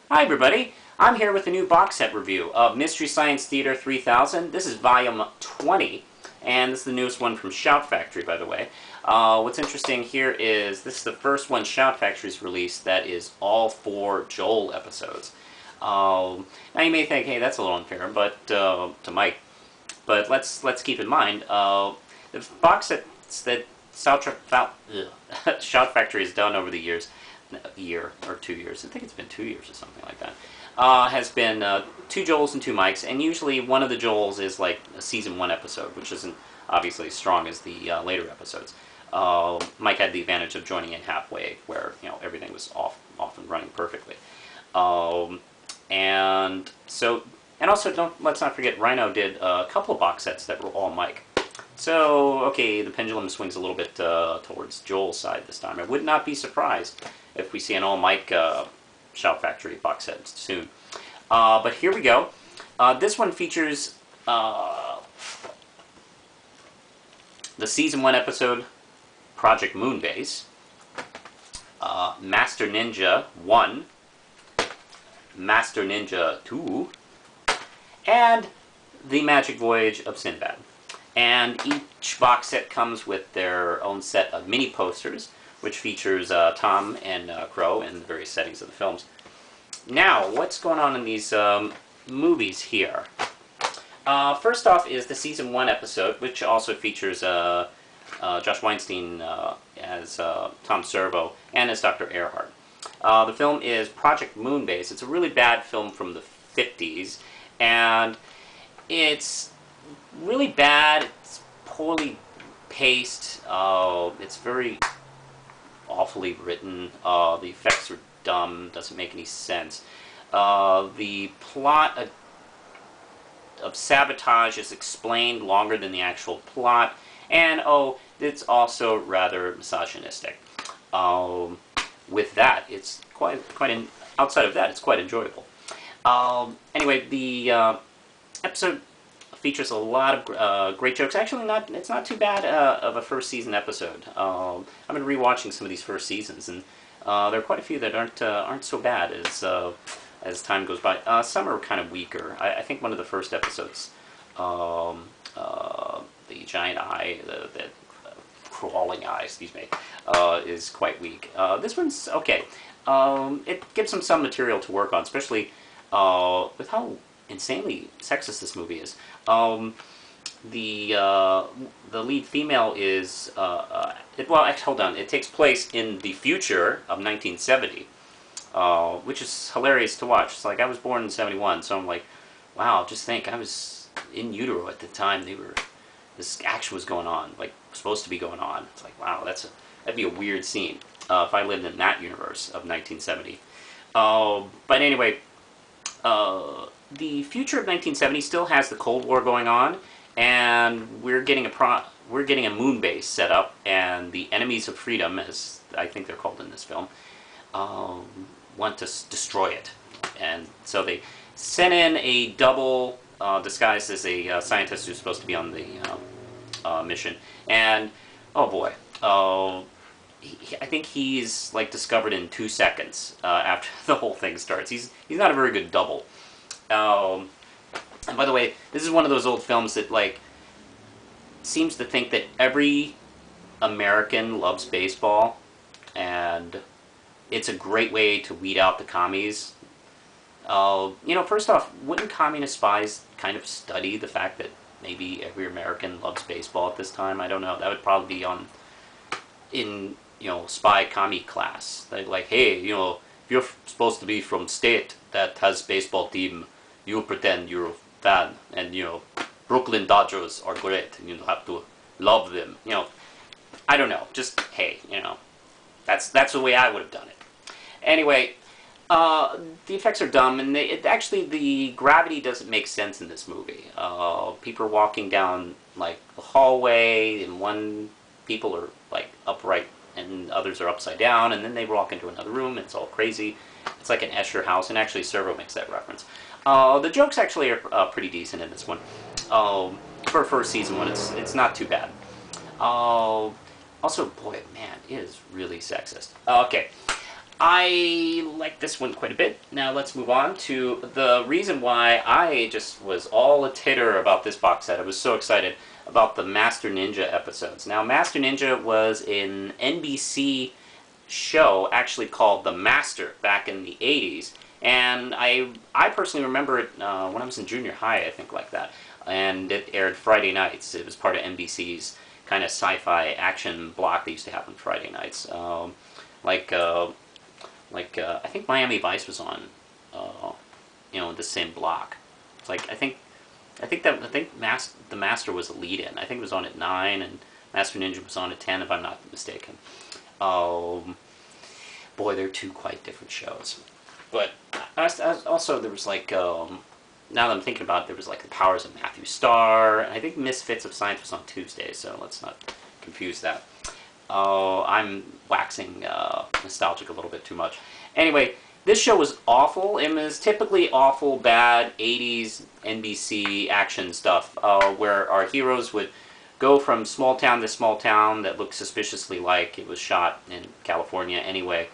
Hi everybody, I'm here with a new box set review of Mystery Science Theater 3000. This is volume 20, and this is the newest one from Shout Factory, by the way. What's interesting here is this is the first one Shout Factory's released that is all 4 Joel episodes. Now you may think, hey, that's a little unfair, but to Mike. But let's keep in mind the box sets that Shout Factory has done over the years. A year or 2 years, I think it's been 2 years or something like that, has been 2 Joels and 2 Mikes, and usually one of the Joels is like a season 1 episode, which isn't obviously as strong as the later episodes. Mike had the advantage of joining in halfway, where everything was off and running perfectly, and also let's not forget Rhino did a couple of box sets that were all Mike. So, okay, the pendulum swings a little bit towards Joel's side this time. I would not be surprised if we see an all-Mike Shout Factory box set soon. But here we go. This one features the Season 1 episode, Project Moonbase, Master Ninja 1, Master Ninja 2, and The Magic Voyage of Sinbad. And each box set comes with their own set of mini posters, which features Tom and Crow in the various settings of the films. Now, what's going on in these movies here? First off is the Season 1 episode, which also features Josh Weinstein as Tom Servo and as Dr. Earhart. The film is Project Moonbase. It's a really bad film from the 50s, and it's really bad. It's poorly paced. It's very awfully written. The effects are dumb. Doesn't make any sense. The plot of sabotage is explained longer than the actual plot, and it's also rather misogynistic. With that, it's outside of that, it's quite enjoyable. Anyway, the episode features a lot of great jokes. Actually, it's not too bad of a first season episode. I've been rewatching some of these first seasons, and there are quite a few that aren't so bad as time goes by. Some are kind of weaker. I think one of the first episodes, the giant eye, the crawling eye, excuse me, is quite weak. This one's okay. It gives them some material to work on, especially with how insanely sexist this movie is. The lead female is hold on. It takes place in the future of 1970, which is hilarious to watch. It's like I was born in '71, so I'm like, wow. Just think, I was in utero at the time this action was going on, like supposed to be going on. It's like, wow, that'd be a weird scene if I lived in that universe of 1970. But anyway. The future of 1970 still has the Cold War going on, and we're getting a moon base set up, and the enemies of freedom, as I think they're called in this film, want to destroy it. And so they sent in a double disguised as a scientist who's supposed to be on the mission. And oh boy, I think he's like discovered in 2 seconds after the whole thing starts. He's not a very good double. And by the way, this is one of those old films that like seems to think that every American loves baseball, and it's a great way to weed out the commies. First off, wouldn't communist spies kind of study the fact that maybe every American loves baseball at this time? I don't know. That would probably be in spy commie class. They're like, hey, if you're supposed to be from state that has baseball team, you pretend you're a fan, and Brooklyn Dodgers are great, and you have to love them. I don't know. Just hey, that's the way I would have done it. Anyway, the effects are dumb, and the gravity doesn't make sense in this movie. People are walking down like the hallway, and people are like upright, and others are upside down, and then they walk into another room, and it's all crazy. It's like an Escher house, and actually Servo makes that reference. The jokes actually are pretty decent in this one. For first season one, it's not too bad. Also, boy, man, it is really sexist. Okay. I like this one quite a bit. Now let's move on to the reason why I just was all a titter about this box set. I was so excited about the Master Ninja episodes. Now, Master Ninja was an NBC show actually called The Master back in the 80s. And I personally remember it when I was in junior high, I think, like that. And it aired Friday nights. It was part of NBC's kind of sci-fi action block that used to happen Friday nights. Like I think Miami Vice was on, the same block. It's like the Master was a lead-in. I think it was on at 9, and Master Ninja was on at 10, if I'm not mistaken. Boy, they're two quite different shows. But also there was like, now that I'm thinking about it, there was like The Powers of Matthew Starr, and I think Misfits of Science was on Tuesday, so let's not confuse that. I'm waxing nostalgic a little bit too much. Anyway, this show was awful. It was typically awful, bad 80s NBC action stuff, where our heroes would go from small town to small town that looked suspiciously like it was shot in California anyway.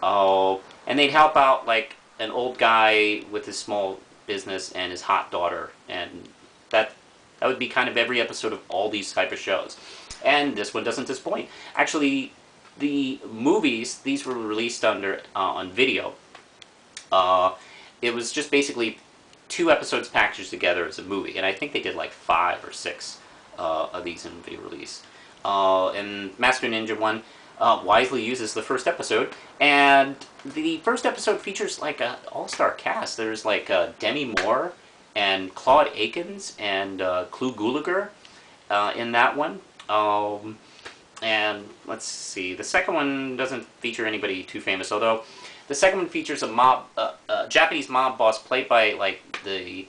And they'd help out like an old guy with his small business and his hot daughter, and that would be kind of every episode of all these type of shows. And this one doesn't disappoint. Actually, the movies, these were released on video. It was just basically 2 episodes packaged together as a movie, and I think they did like 5 or 6 of these in video release. And Master Ninja one wisely uses the first episode, and the first episode features like an all-star cast. There's like Demi Moore and Claude Akins and Clu Gulager in that one. And let's see, the second one doesn't feature anybody too famous, although the second one features a Japanese mob boss played by like the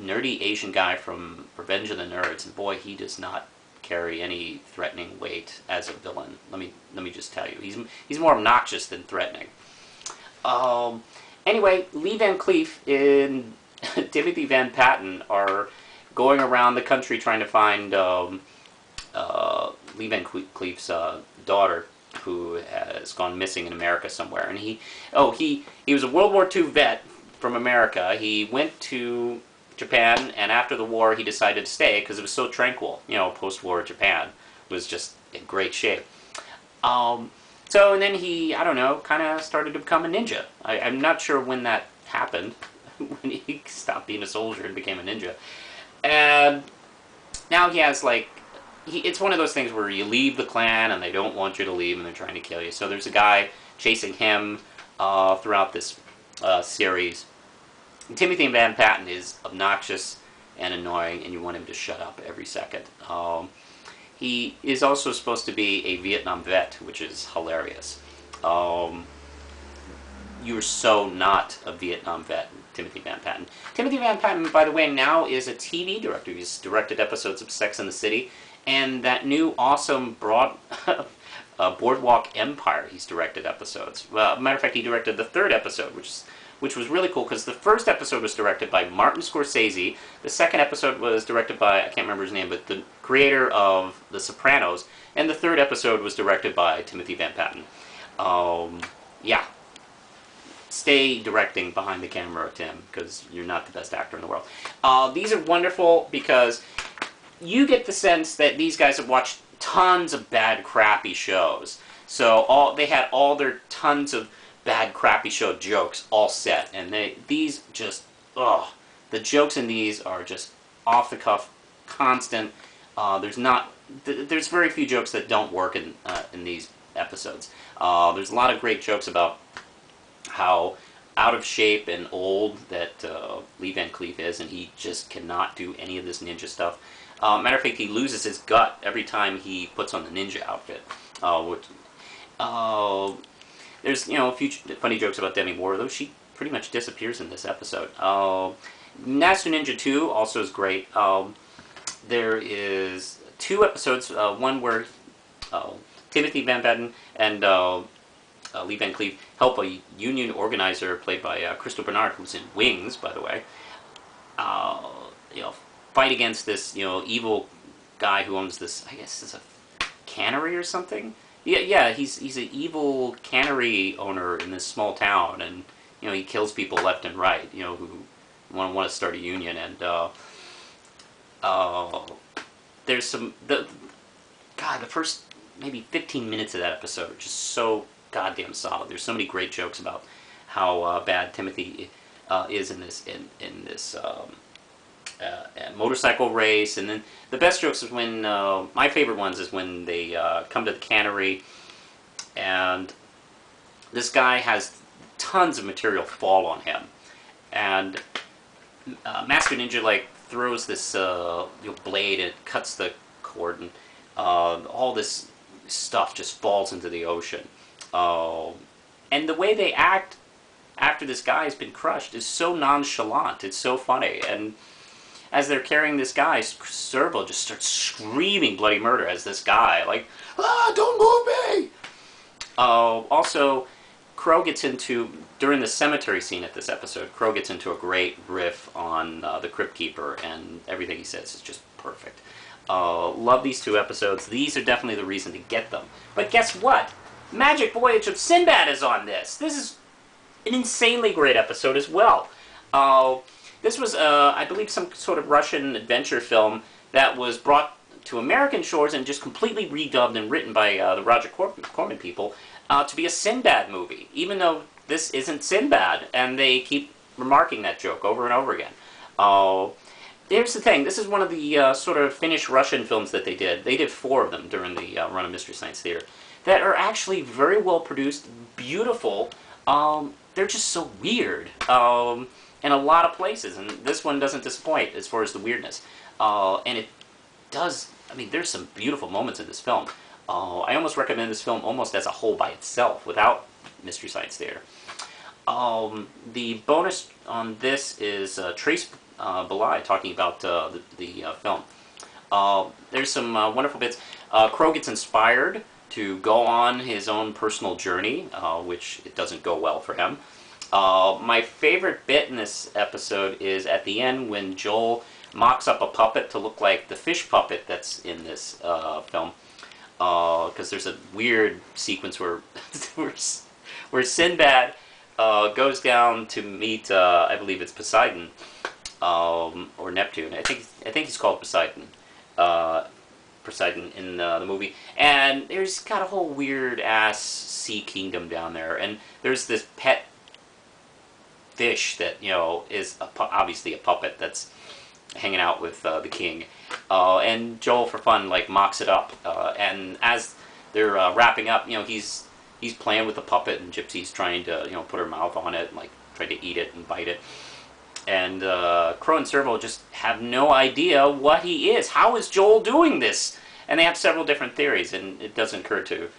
nerdy Asian guy from Revenge of the Nerds, and boy, he does not carry any threatening weight as a villain. Let me just tell you, he's more obnoxious than threatening. Anyway, Lee Van Cleef and Timothy Van Patten are going around the country trying to find Lee Van Cleef's daughter, who has gone missing in America somewhere. And he was a World War II vet from America. He went to Japan, and after the war, he decided to stay because it was so tranquil. Post-war Japan was just in great shape. And then he, I don't know, kind of started to become a ninja. I'm not sure when that happened, when he stopped being a soldier and became a ninja. And now he has like, it's one of those things where you leave the clan and they don't want you to leave and they're trying to kill you. So there's a guy chasing him throughout this series. And Timothy Van Patten is obnoxious and annoying, and you want him to shut up every second. He is also supposed to be a Vietnam vet, which is hilarious. You're so not a Vietnam vet, Timothy Van Patten. Timothy Van Patten, by the way, now is a TV director. He's directed episodes of Sex and the City, and that new awesome Boardwalk Empire, he's directed episodes. Well, matter of fact, he directed the 3rd episode, which was really cool, because the first episode was directed by Martin Scorsese. The second episode was directed by, I can't remember his name, but the creator of The Sopranos. And the 3rd episode was directed by Timothy Van Patten. Yeah. Stay directing behind the camera, Tim, because you're not the best actor in the world. These are wonderful because you get the sense that these guys have watched tons of bad, crappy shows. So they had all their tons of bad, crappy show jokes all set, and the jokes in these are just off the cuff, constant. There's very few jokes that don't work in these episodes. There's a lot of great jokes about how out of shape and old that Lee Van Cleef is, and he just cannot do any of this ninja stuff. Matter of fact, he loses his gut every time he puts on the ninja outfit. There's, a few funny jokes about Demi Moore, though she pretty much disappears in this episode. Master Ninja 2 also is great. There is 2 episodes, one where Timothy Van Patten and Lee Van Cleef help a union organizer played by Crystal Bernard, who's in Wings, by the way, fight against this, evil guy who owns this, I guess it's a cannery or something. yeah. He's an evil cannery owner in this small town, and he kills people left and right. Who want to start a union, and uh, there's the first maybe 15 minutes of that episode are just so goddamn solid. There's so many great jokes about how bad Timothy is in this motorcycle race, and then the best jokes is when my favorite ones is when they come to the cannery, and this guy has tons of material fall on him, and Master Ninja like throws this blade and it cuts the cord, and all this stuff just falls into the ocean. And the way they act after this guy has been crushed is so nonchalant. It's so funny. And as they're carrying this guy, Servo just starts screaming bloody murder as this guy, like, don't move me! Also, Crow gets into, during the cemetery scene at this episode, Crow gets into a great riff on the Crypt Keeper, and everything he says is just perfect. Love these two episodes. These are definitely the reason to get them. But guess what? Magic Voyage of Sinbad is on this. This is an insanely great episode as well. This was, I believe, some sort of Russian adventure film that was brought to American shores and just completely redubbed and written by the Roger Corman people to be a Sinbad movie, even though this isn't Sinbad, and they keep remarking that joke over and over again. Here's the thing. This is one of the sort of Finnish Russian films that they did. They did 4 of them during the run of Mystery Science Theater that are actually very well produced, beautiful. They're just so weird in a lot of places, and this one doesn't disappoint as far as the weirdness. And it does, I mean, there's some beautiful moments in this film. I almost recommend this film almost as a whole by itself, without Mystery Science Theater. The bonus on this is Trace Belay talking about the film. There's some wonderful bits. Crow gets inspired to go on his own personal journey, which it doesn't go well for him. My favorite bit in this episode is at the end when Joel mocks up a puppet to look like the fish puppet that's in this film. Because there's a weird sequence where where Sinbad goes down to meet, I believe it's Poseidon, or Neptune. I think he's called Poseidon. Poseidon in the movie, and there's got a whole weird ass sea kingdom down there, and there's this pet fish that is obviously a puppet that's hanging out with the king, and Joel for fun like mocks it up, and as they're wrapping up, he's playing with the puppet, and Gypsy's trying to put her mouth on it and like try to eat it and bite it. And Crow and Servo just have no idea what he is. How is Joel doing this? And they have several different theories, and it doesn't occur to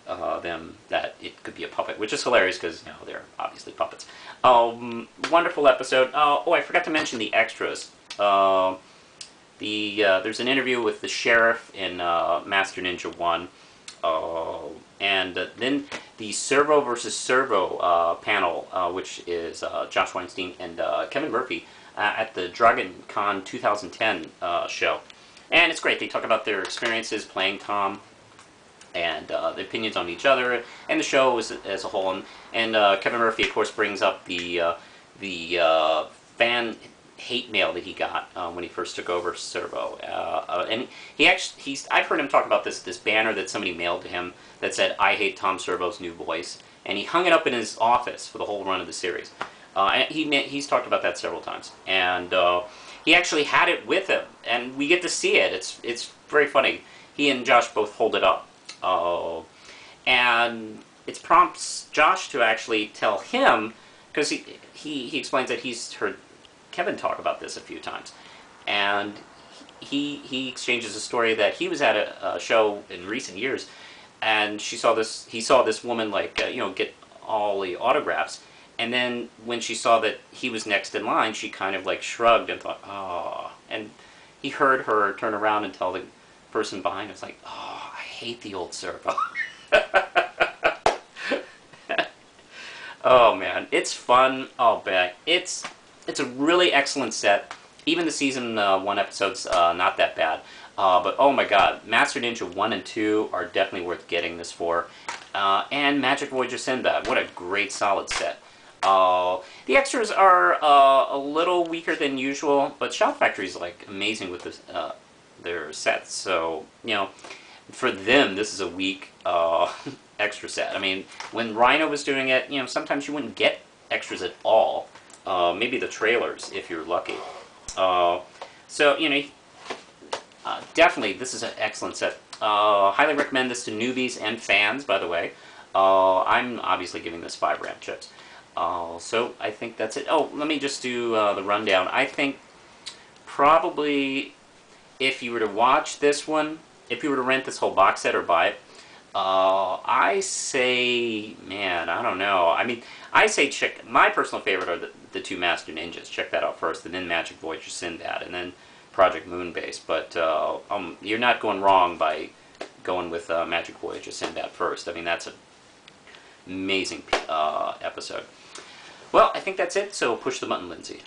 them that it could be a puppet, which is hilarious because they're obviously puppets. Wonderful episode. Oh, I forgot to mention the extras. There's an interview with the sheriff in Master Ninja 1. And then the Servo versus Servo panel, which is Josh Weinstein and Kevin Murphy at the Dragon Con 2010 show. And it's great. They talk about their experiences playing Tom and the opinions on each other and the show as a whole. And Kevin Murphy, of course, brings up the fan hate mail that he got when he first took over Servo, and I've heard him talk about this banner that somebody mailed to him that said "I hate Tom Servo's new voice," and he hung it up in his office for the whole run of the series. He's talked about that several times, and he actually had it with him, and we get to see it. It's very funny. He and Josh both hold it up, and it prompts Josh to actually tell him, because he explains that he's heard Kevin talk about this a few times, and he exchanges a story that he was at a show in recent years, and he saw this woman like get all the autographs, and then when she saw that he was next in line, she kind of like shrugged and thought, oh, and he heard her turn around and tell the person behind him, it's like, oh, I hate the old Servo. Oh man, it's fun. Oh, man, it's a really excellent set. Even the season 1 episode's not that bad. But oh my god, Master Ninja 1 and 2 are definitely worth getting this for. And Magic Voyager Sinbad, what a great solid set. The extras are a little weaker than usual, but Shout Factory is like amazing with this, their sets. So, you know, for them, this is a weak extra set. I mean, when Rhino was doing it, you know, sometimes you wouldn't get extras at all. Maybe the trailers, if you're lucky. So, you know, definitely, this is an excellent set. Highly recommend this to newbies and fans, by the way. I'm obviously giving this 5 RAM chips. So I think that's it. Oh, let me just do the rundown. I think probably if you were to watch this one, if you were to rent this whole box set or buy it, I say, man, I don't know. I mean, I say check, my personal favorite are the 2 Master Ninjas. Check that out first, and then Magic Voyager Sinbad, and then Project Moonbase. But you're not going wrong by going with Magic Voyager Sinbad first. I mean, that's an amazing episode. Well, I think that's it, so push the button, Lindsay.